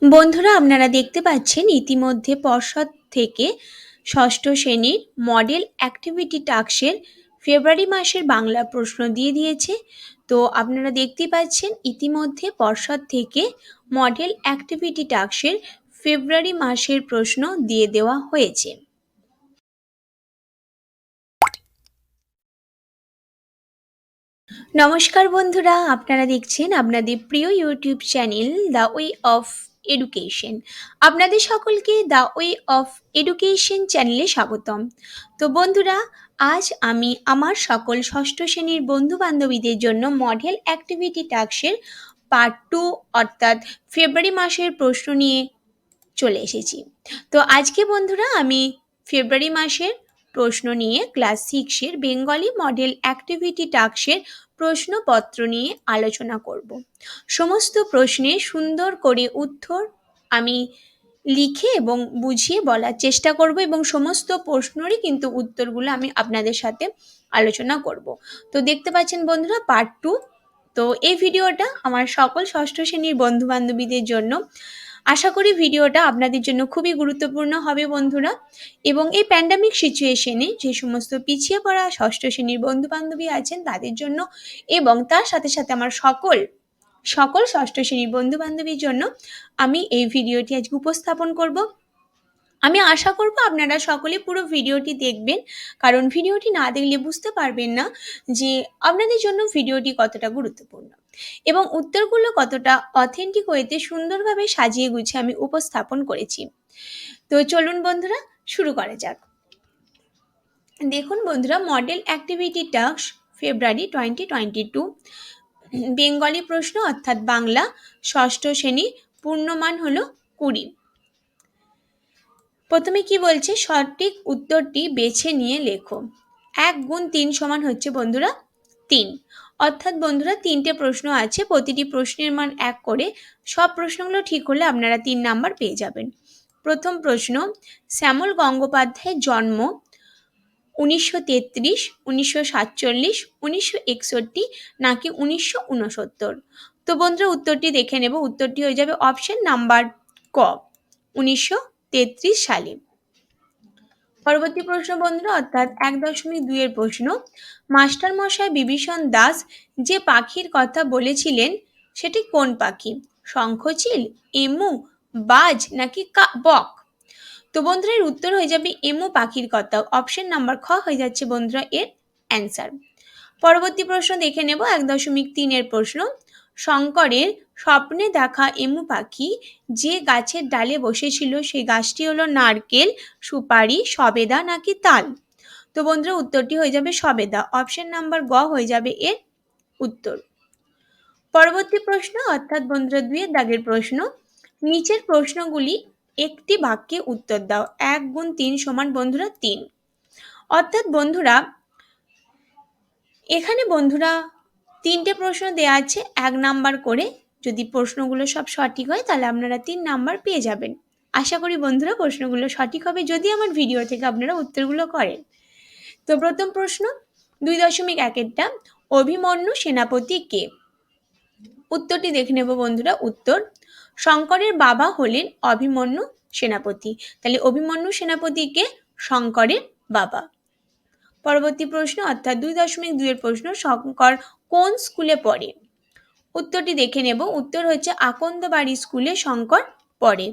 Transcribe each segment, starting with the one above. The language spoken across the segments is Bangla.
বন্ধুরা, আপনারা দেখতে পাচ্ছেন ইতিমধ্যে পর্ষদ থেকে ষষ্ঠ শ্রেণীর মডেল অ্যাক্টিভিটি টাস্কের ফেব্রুয়ারি মাসের বাংলা প্রশ্ন দিয়ে দিয়েছে। তো আপনারা দেখতেই পাচ্ছেন ইতিমধ্যে পর্ষদ থেকে মডেল অ্যাক্টিভিটি টাস্কের ফেব্রুয়ারি মাসের প্রশ্ন দিয়ে দেওয়া হয়েছে। নমস্কার বন্ধুরা, আপনারা দেখছেন আপনাদের প্রিয় YouTube channel the way of education. আপনাদের সকলকে দ্য ওয়ে অফ এডুকেশন চ্যানেলে স্বাগতম। তো বন্ধুরা, আজ আমি আমার সকল ষষ্ঠ শ্রেণীর বন্ধু বান্ধবীদের জন্য মডেল অ্যাক্টিভিটি টাস্কের পার্ট 2 অর্থাৎ ফেব্রুয়ারি মাসের প্রশ্ন নিয়ে চলে এসেছি। তো আজকে বন্ধুরা আমি ফেব্রুয়ারি মাসের প্রশ্ন নিয়ে ক্লাস 6-এর বেঙ্গলি মডেল অ্যাক্টিভিটি টাস্কের প্রশ্নপত্র নিয়ে আলোচনা করব। সমস্ত প্রশ্নের সুন্দর করে উত্তর আমি লিখে এবং বুঝিয়ে বলার চেষ্টা করব এবং সমস্ত প্রশ্নেরই কিন্তু উত্তরগুলো আমি আপনাদের সাথে আলোচনা করব। তো দেখতে পাচ্ছেন বন্ধুরা, পার্ট 2। তো এই ভিডিওটা আমার সকল ষষ্ঠ শ্রেণীর বন্ধু বান্ধবীদের জন্য। আশা করি ভিডিওটা আপনাদের জন্য খুবই গুরুত্বপূর্ণ হবে বন্ধুরা। এবং এই প্যান্ডামিক সিচুয়েশনে যে সমস্ত পিছিয়ে পড়া ষষ্ঠ শ্রেণীর বন্ধু বান্ধবী আছেন তাদের জন্য, এবং তার সাথে সাথে আমার সকল ষষ্ঠ শ্রেণীর বন্ধু বান্ধবীর জন্য আমি এই ভিডিওটি আজকে উপস্থাপন করব। আমি আশা করব আপনারা সকলে পুরো ভিডিওটি দেখবেন, কারণ ভিডিওটি না দেখলে বুঝতে পারবেন না যে আপনাদের জন্য ভিডিওটি কতটা গুরুত্বপূর্ণ এবং উত্তরগুলো কতটা অথেন্টিক ওয়েতে সুন্দরভাবে সাজিয়ে গুছিয়ে আমি উপস্থাপন করেছি। তো চলুন বন্ধুরা, শুরু করা যাক। দেখুন বন্ধুরা, মডেল অ্যাক্টিভিটি টাস্ক ফেব্রুয়ারি 2022 বেঙ্গলি প্রশ্ন অর্থাৎ বাংলা ষষ্ঠ শ্রেণী, পূর্ণমান হলো 20। প্রথমে কি বলছে, সঠিক উত্তরটি বেছে নিয়ে লেখো। 1 গুণ 3 সমান হচ্ছে বন্ধুরা 3। অর্থাৎ বন্ধুরা 3টে প্রশ্ন আছে, প্রতিটি প্রশ্নের মান 1 করে। সব প্রশ্নগুলো ঠিক হলে আপনারা 3 নাম্বার পেয়ে যাবেন। প্রথম প্রশ্ন, শ্যামল গঙ্গোপাধ্যায়ের জন্ম 1933, 1947, 1961 নাকি 1969? তো বন্ধুরা উত্তরটি দেখে নেব। উত্তরটি হয়ে যাবে অপশন নাম্বার ক, 1933 সালে। পরবর্তী প্রশ্ন বন্ধুরা, অর্থাৎ 1.2 এর প্রশ্ন, মাস্টার মশাই বিভীষণ দাস যে পাখির কথা বলেছিলেন সেটি কোন পাখি? শঙ্খচিল, এমু, বাজ নাকি বক? তো বন্ধুরা এর উত্তর হয়ে যাবে এমু পাখির কথা। অপশন নাম্বার খ হয়ে যাচ্ছে বন্ধুরা এর অ্যান্সার। পরবর্তী প্রশ্ন দেখে নেব 1.3 এর প্রশ্ন, শঙ্করের স্বপ্নে দেখা এমু পাখি যে গাছের ডালে বসেছিল সেই গাছটি হলো নারকেল, সুপারি, সবেদা নাকি তাল? তো বন্ধুরা উত্তরটি হয়ে যাবে সবেদা। অপশন নাম্বার গ হয়ে যাবে এর উত্তর। পরবর্তী প্রশ্ন অর্থাৎ বন্ধুরা 2 এর দাগের প্রশ্ন, নিচের প্রশ্নগুলি একটি বাক্যে উত্তর দাও। 1 গুণ 3 সমান বন্ধুরা 3। অর্থাৎ বন্ধুরা এখানে বন্ধুরা 3টে প্রশ্ন দেওয়া আছে 1 নাম্বার করে। যদি প্রশ্নগুলো সব সঠিক হয় তাহলে আপনারা 3 নাম্বার পেয়ে যাবেন। আশা করি বন্ধুরা প্রশ্নগুলো সঠিক হবে যদি আমার ভিডিও থেকে আপনারা উত্তরগুলো করেন। তো প্রথম প্রশ্ন 2.1-এরটা, অভিমন্যু সেনাপতি কে? উত্তরটি দেখে নেব বন্ধুরা। উত্তর, শঙ্করের বাবা হলেন অভিমন্যু সেনাপতি। তাহলে অভিমন্যু সেনাপতি কে? শঙ্করের বাবা। পরবর্তী প্রশ্ন অর্থাৎ 2.2 এর প্রশ্ন, শঙ্কর কোন স্কুলে পড়ে? উত্তরটি দেখে নেব। উত্তর হচ্ছে আকন্দবাড়ি স্কুলে শঙ্কর পড়ে।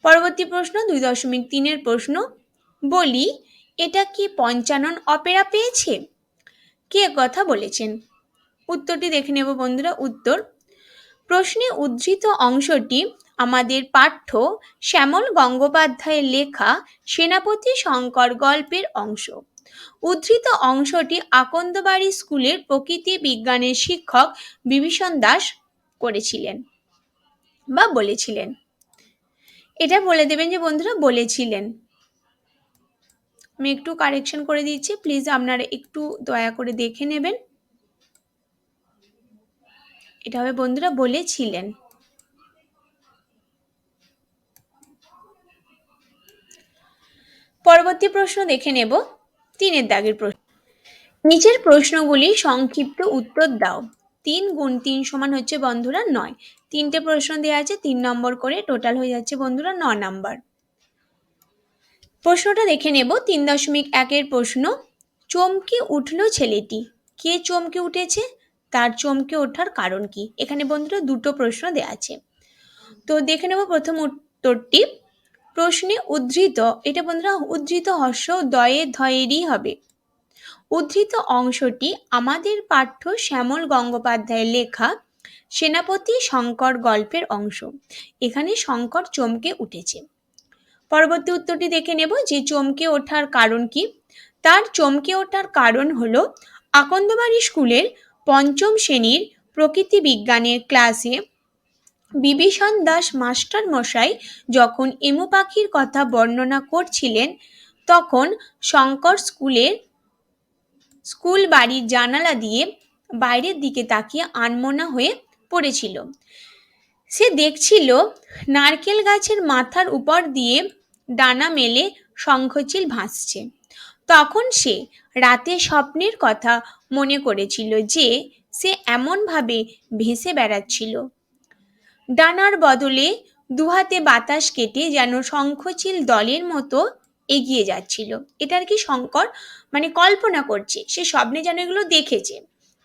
পরবর্তী প্রশ্ন 2.3 এর প্রশ্ন, বলি এটা কি পঞ্চানন অপেরা পেয়েছে? কে কথা বলেছেন? উত্তরটি দেখে নেব বন্ধুরা। উত্তর, প্রশ্নে উদ্ধৃত অংশটি আমাদের পাঠ্য শ্যামল গঙ্গোপাধ্যায়ের লেখা সেনাপতি শঙ্কর গল্পের অংশ। উদ্ধৃত অংশটি আকন্দবাড়ি স্কুলের প্রকৃতি বিজ্ঞানের শিক্ষক বিভীষণ দাস করেছিলেন বা বলেছিলেন। এটা বলে দেবেন যে বন্ধুরা বলেছিলেন। আমি একটু কারেকশন করে দিচ্ছি, প্লিজ আপনারা একটু দয়া করে দেখে নেবেন। এটা হবে বন্ধুরা বলেছিলেন। পরবর্তী প্রশ্ন দেখে নেব 3 এর দাগের প্রশ্ন, নিচের প্রশ্নগুলি সংক্ষিপ্ত উত্তর দাও। 3 গুণ 3 সমান হচ্ছে বন্ধুরা 9। তিনটে প্রশ্ন দেওয়া আছে, 3 নম্বর করে, টোটাল হয়ে যাচ্ছে বন্ধুরা 9 নম্বর। প্রশ্নটা দেখে নেব। 3.1-এর প্রশ্ন, চমকে উঠল ছেলেটি। কে চমকে উঠেছে? তার চমকে ওঠার কারণ কি? এখানে বন্ধুরা দুটো প্রশ্ন দেওয়া আছে। তো দেখে নেব প্রথম উত্তরটি। প্রশ্নে উদ্ধৃত, এটা বন্ধুরা উদ্ধৃত হর্ষ দয়ে ধয়েরই হবে। উদ্ধৃত অংশটি আমাদের পাঠ্য শ্যামল গঙ্গোপাধ্যায়ের লেখা সেনাপতি শঙ্কর গল্পের অংশ। এখানে শঙ্কর চমকে উঠেছে। পরবর্তী উত্তরটি দেখে নেব যে চমকে ওঠার কারণ কি। তার চমকে ওঠার কারণ হলো আকন্দবাড়ি স্কুলের পঞ্চম শ্রেণীর প্রকৃতি বিজ্ঞানের ক্লাসে বিভীষণ দাস মাস্টার মশাই যখন এমু পাখির কথা বর্ণনা করছিলেন, তখন শঙ্কর স্কুল বাড়ির জানালা দিয়ে বাইরের দিকে তাকিয়ে আনমনা হয়ে পড়েছিল। সে দেখছিল নারকেল গাছের মাথার উপর দিয়ে ডানা মেলে শঙ্খচিল ভাসছে। তখন সে রাতে স্বপ্নের কথা মনে করেছিল যে সে এমনভাবে ভেসে বেড়াচ্ছিল, ডানার বদলে দুহাতে বাতাস কেটে যেন শঙ্খচিল দলের মতো এগিয়ে যাচ্ছিল। এটা আর কি শঙ্কর মানে কল্পনা করছে, সে স্বপ্নে যেন এগুলো দেখেছে।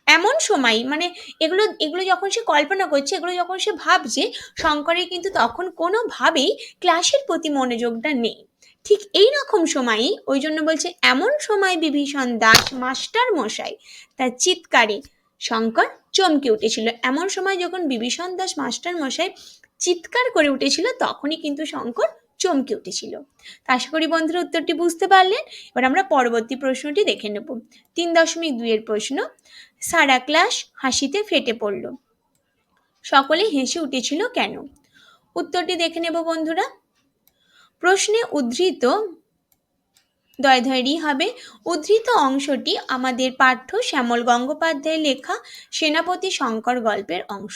এমন সময় মানে এগুলো এগুলো যখন সে কল্পনা করছে, এগুলো যখন সে ভাবছে, শঙ্করের কিন্তু তখন কোনোভাবেই ক্লাসের প্রতি মনোযোগটা নেই। ঠিক এই রকম সময়ই, ওই জন্য বলছে এমন সময় বিভীষণ দাস মাস্টার মশাই তার চিৎকারে শঙ্কর চমকে উঠেছিল। এমন সময় যখন বিভীষণ দাস মাস্টার মশাই চিৎকার করে উঠেছিল, তখনই কিন্তু শঙ্কর চমকে উঠেছিল। তা আশা করি বন্ধুরা উত্তরটি বুঝতে পারলেন। এবার আমরা পরবর্তী প্রশ্নটি দেখে নেব। 3.2-এর প্রশ্ন, সারা ক্লাস হাসিতে ফেটে পড়ল। সকলে হেসে উঠেছিল কেন? উত্তরটি দেখে নেব বন্ধুরা। প্রশ্নে উদ্ধৃত দয় ধৈর্যই হবে। উদ্ধৃত অংশটি আমাদের পাঠ্য শ্যামল গঙ্গোপাধ্যায়ের লেখা সেনাপতি শঙ্কর গল্পের অংশ।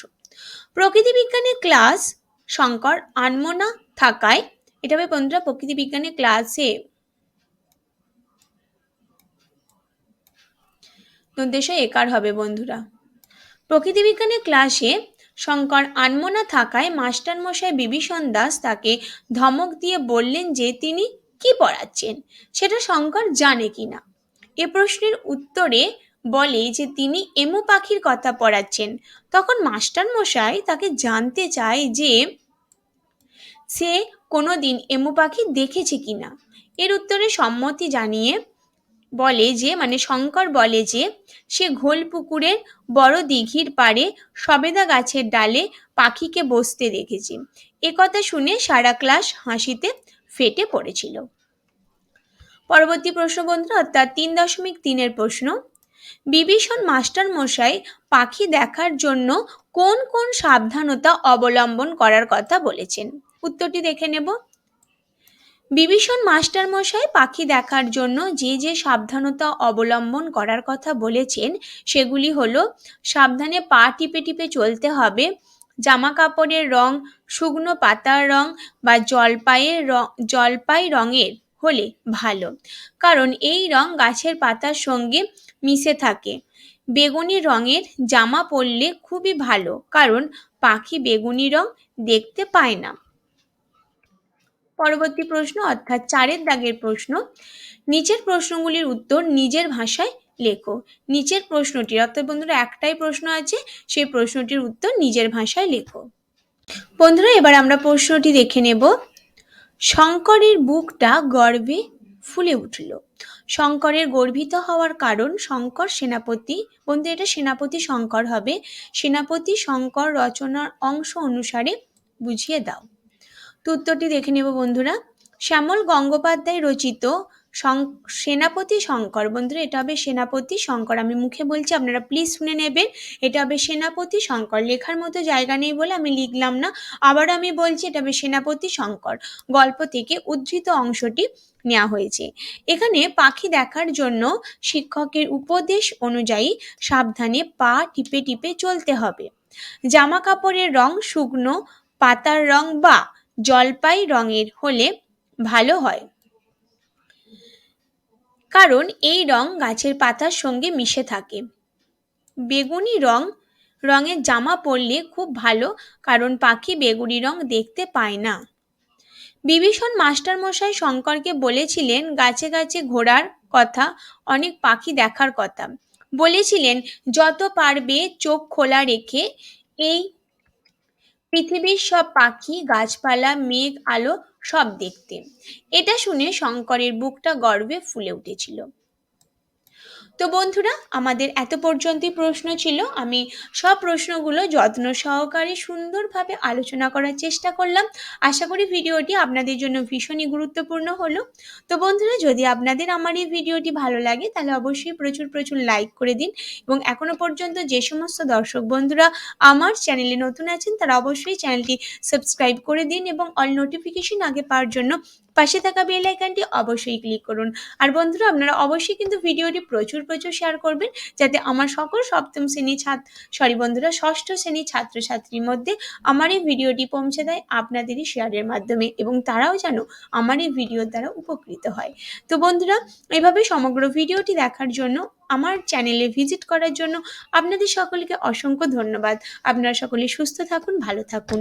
প্রকৃতি বিজ্ঞানের ক্লাস শঙ্কর আনমনা থাকায়, এটা হবে বন্ধুরা প্রকৃতি বিজ্ঞানের ক্লাসে উদ্দেশ্য একার হবে বন্ধুরা। প্রকৃতি বিজ্ঞানের ক্লাসে শঙ্কর আনমনা থাকায় মাস্টারমশাই বিভীষণ দাস তাকে ধমক দিয়ে বললেন যে তিনি কি পড়াচ্ছেন সেটা শঙ্কর জানে কিনা। এ প্রশ্নের উত্তরে বলে যে তিনি এমু পাখির কথা পড়াচ্ছেন। তখন মাস্টারমশাই তাকে জানতে চায় যে সে কোনোদিন এমু পাখি দেখেছে কিনা। এর উত্তরে সম্মতি জানিয়ে বলে যে শঙ্কর বলে যে সে ঘোল পুকুরের বড় দিঘির পাড়ে সবেদা গাছের ডালে পাখিকে বসতে দেখেছে। একথা শুনে সারা ক্লাস হাসিতে ফেটে পড়েছিল। পরবর্তী প্রশ্ন বন্ধুরা, অর্থাৎ 3.3-এর প্রশ্ন, বিভীষণ মাস্টার মশাই পাখি দেখার জন্য কোন কোন সাবধানতা অবলম্বন করার কথা বলেছেন? উত্তরটি দেখে নেব। বিভীষণ মাস্টার মশাই পাখি দেখার জন্য যে যে সাবধানতা অবলম্বন করার কথা বলেছেন সেগুলি হলো, সাবধানে পা টিপে টিপে চলতে হবে, জামা কাপড়ের রং শুকনো পাতার রং বা জলপাই রঙের হলে ভালো, কারণ এই রং গাছের পাতার সঙ্গে মিশে থাকে। বেগুনি রঙের জামা পরলে খুবই ভালো, কারণ পাখি বেগুনি রং দেখতে পায় না। পরবর্তী প্রশ্ন অর্থাৎ 4-এর দাগের প্রশ্ন, নিচের প্রশ্নগুলির উত্তর নিজের ভাষায় লেখো। নিচের প্রশ্নটির, অর্থাৎ বন্ধুরা একটাই প্রশ্ন আছে, সেই প্রশ্নটির উত্তর নিজের ভাষায় লেখো। বন্ধুরা এবার আমরা প্রশ্নটি দেখে নেব। শঙ্করের বুকটা গর্বে ফুলে উঠল। শঙ্করের গর্বিত হওয়ার কারণ শঙ্কর সেনাপতি, বন্ধু এটা সেনাপতি শঙ্কর হবে, সেনাপতি শঙ্কর রচনার অংশ অনুসারে বুঝিয়ে দাও। তো উত্তরটি দেখে নেব বন্ধুরা। শ্যামল গঙ্গোপাধ্যায় রচিত সেনাপতি শঙ্কর, বন্ধুরা এটা হবে সেনাপতি শঙ্কর, আমি মুখে বলছি আপনারা প্লিজ শুনে নেবেন, এটা হবে সেনাপতি শঙ্কর। লেখার মতো জায়গা নেই বলে আমি লিখলাম না, আবার আমি বলছি এটা হবে সেনাপতি শঙ্কর গল্প থেকে উদ্ধৃত অংশটি নেওয়া হয়েছে। এখানে পাখি দেখার জন্য শিক্ষকের উপদেশ অনুযায়ী সাবধানে পা টিপে টিপে চলতে হবে, জামা কাপড়ের রং শুকনো পাতার রং বা জলপাই রঙের হলে ভালো হয়, কারণ এই রং গাছের পাতার সঙ্গে মিশে থাকে। বেগুনি রং রঙের জামা পরলে খুব ভালো, কারণ পাখি বেগুনি রং দেখতে পায় না। বিভীষণ মাস্টারমশাই শঙ্করকে বলেছিলেন গাছে গাছে ঘোরার কথা, অনেক পাখি দেখার কথা। বলেছিলেন যত পারবে চোখ খোলা রেখে এই পৃথিবীর সব পাখি গাছপালা মেঘ আলো সব দেখতে। এটা শুনে শঙ্করের বুকটা গর্বে ফুলে উঠেছিল। তো বন্ধুরা, আমাদের এত পর্যন্তই প্রশ্ন ছিল। আমি সব প্রশ্নগুলো যত্ন সহকারে সুন্দরভাবে আলোচনা করার চেষ্টা করলাম। আশা করি ভিডিওটি আপনাদের জন্য ভীষণই গুরুত্বপূর্ণ হলো। তো বন্ধুরা, যদি আপনাদের আমার এই ভিডিওটি ভালো লাগে তাহলে অবশ্যই প্রচুর প্রচুর লাইক করে দিন, এবং এখনো পর্যন্ত যে সমস্ত দর্শক বন্ধুরা আমার চ্যানেলে নতুন আছেন তারা অবশ্যই চ্যানেলটি সাবস্ক্রাইব করে দিন, এবং অল নোটিফিকেশন আগে পাওয়ার জন্য পাশে থাকা বেল আইকনটি অবশ্যই ক্লিক করুন। আর বন্ধুরা, আপনারা অবশ্যই কিন্তু ভিডিওটি প্রচুর প্রচুর শেয়ার করবেন, যাতে আমার সকল সপ্তম শ্রেণীর বন্ধুরা ষষ্ঠ শ্রেণীর ছাত্রছাত্রীর মধ্যে আমার এই ভিডিওটি পৌঁছে দেয় আপনাদেরই শেয়ারের মাধ্যমে, এবং তারাও যেন আমার এই ভিডিওর দ্বারা উপকৃত হয়। তো বন্ধুরা, এভাবে সমগ্র ভিডিওটি দেখার জন্য, আমার চ্যানেলে ভিজিট করার জন্য আপনাদের সকলকে অসংখ্য ধন্যবাদ। আপনারা সকলে সুস্থ থাকুন, ভালো থাকুন।